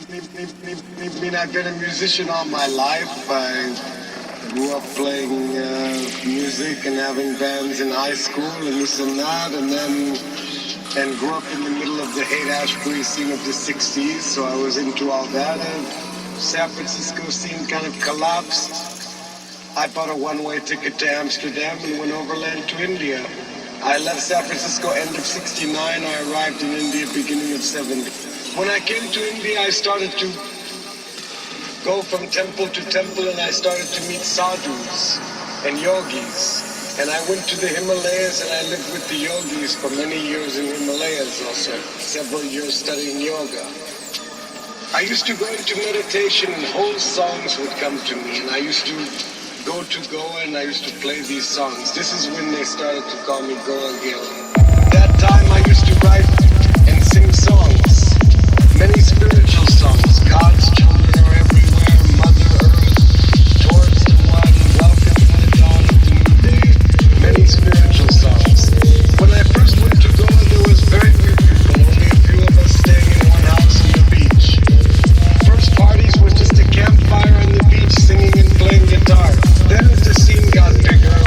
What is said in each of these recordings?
I've been a musician all my life. I grew up playing music and having bands in high school and this and that, and grew up in the middle of the Haight-Ashbury scene of the 60s, so I was into all that. And San Francisco scene kind of collapsed. I bought a one-way ticket to Amsterdam and went overland to India. I left San Francisco end of 69. I arrived in India beginning of 70. When I came to India, I started to go from temple to temple, and I started to meet sadhus and yogis. And I went to the Himalayas, and I lived with the yogis for many years in Himalayas also, several years studying yoga. I used to go into meditation, and whole songs would come to me, and I used to go to Goa, and I used to play these songs. This is when they started to call me Goa Gil. That time I used to write and sing songs, many spiritual songs. God's children are everywhere, Mother Earth, towards the one, welcome to the dawn of the new day, many spiritual songs. When I first went to Goa, there was very few people, only a few of us staying in one house on the beach. First parties were just a campfire on the beach, singing and playing guitar. Then as the scene got bigger,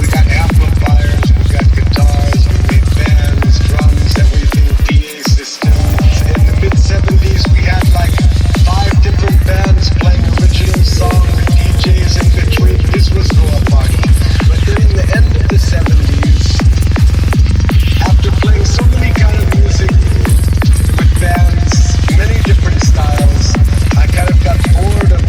we got amplifiers, we got guitars, we made bands, drums, everything, PA systems. In the mid-70s, we had like 5 different bands playing original songs with DJs in between. This was Goa Party. But then in the end of the 70s, after playing so many kind of music with bands, many different styles, I kind of got bored of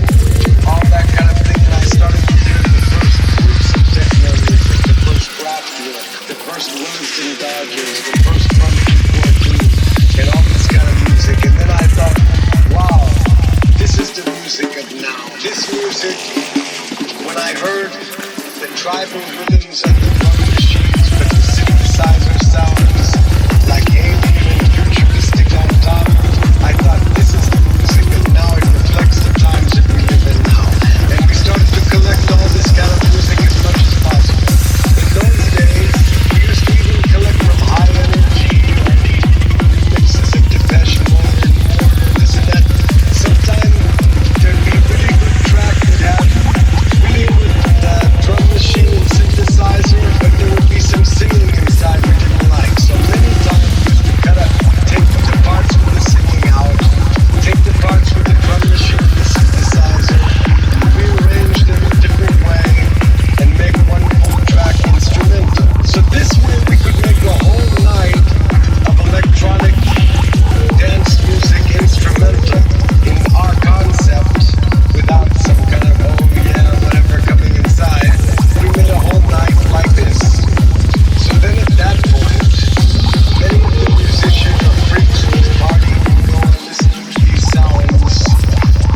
all that kind of thing. I started to hear the first groups of techno music, the first Kraftwerk, the first Williston Dodgers, the first Funky 14, and all this kind of music. And then I thought, wow, this is the music of now. This music, when I heard the tribal rhythms of the drum machines, but the synthesizer sounds like alien and futuristic on top, I thought this is the music of now. It reflects the times that we live in now. And we started to collect all this kind of music as much as possible. In those days, we used to even collect from High Energy or remixes of Depeche Mode and more, this and that. Sometimes there'd be a really good track that had really good drum machine and synthesizer, but there would be some singing inside we didn't like. So many times we used to kind of take the parts with the singing out, take the parts with the drum machine and the synthesizer, rearrange them a different way, and make one full track instrumental. So this way we could make a whole night of electronic dance music instrumental in our concept without some kind of whatever coming inside. We made a whole night like this. So then at that point, many of the musicians or freaks who was partying would go and listen to these sounds.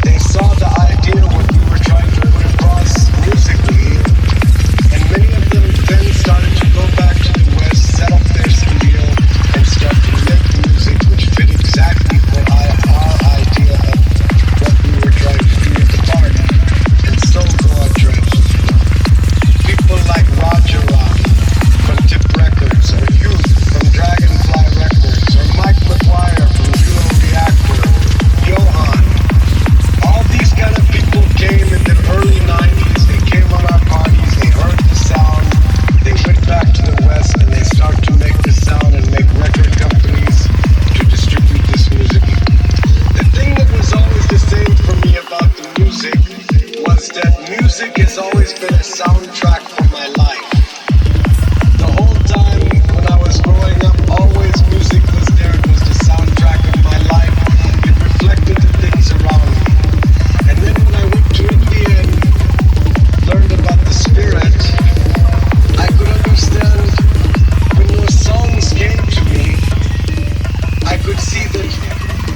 They saw the idea what we were trying to put across musically, and many of them then started to go back to the West, set up their studio, and start to make music which fit exactly for our idea of what we were trying to do at the party. And so go our trips. People like Roger Rock from Tip Records, or Youth from Dragonfly Records, or Mike McGuire from Zero Reactor, Johan. All these kind of people came in the early 90s. They came on our parties, they heard the sound, they went back to the West, and they started to make the sound and make record companies to distribute this music. The thing that was always the same for me about the music was that music has always been a soundtrack for my life. The whole time when I was growing up, always music was there. It was the soundtrack of my life. It reflected the things around me. And then when I went to India and learned about the spirit, I could understand when those songs came to me, I could see that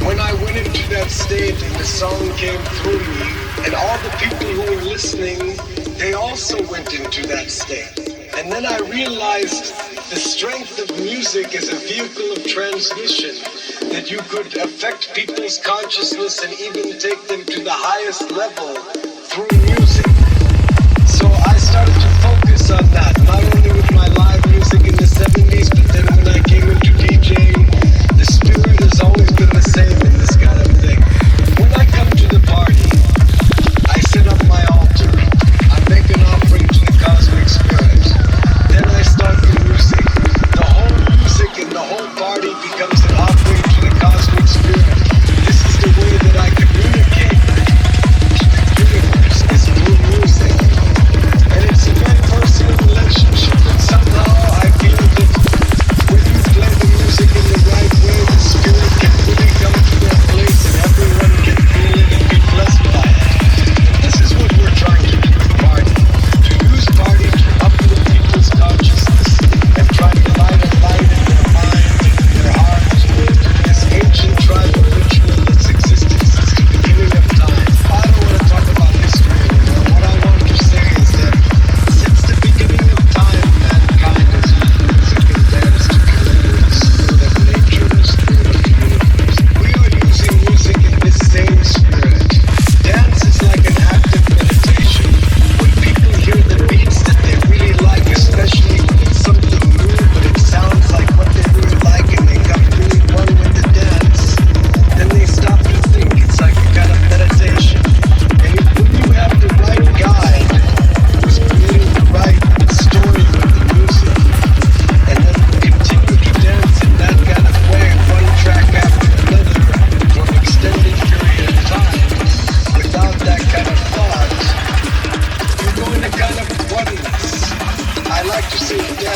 when I went into that state and the song came through me, and all the people who were listening, they also went into that state. And then I realized the strength of music as a vehicle of transmission, that you could affect people's consciousness and even take them to the highest level through music. So I started to focus on that, not only with my live music in the 70s, but then when I came into DJing, the spirit has always been the same in this kind of thing.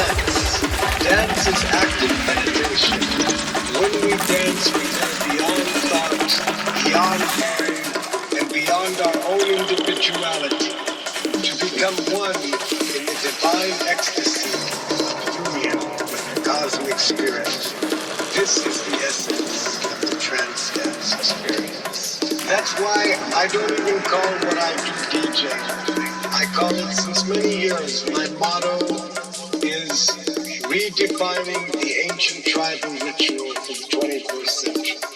dance. Dance is active meditation. When we dance, we go beyond thought, beyond mind, and beyond our own individuality to become one in the divine ecstasy of union with the cosmic spirit. This is the essence of the trance dance experience. That's why I don't even call what I do DJ. I call it, since many years, my motto is redefining the ancient tribal ritual for the 21st century.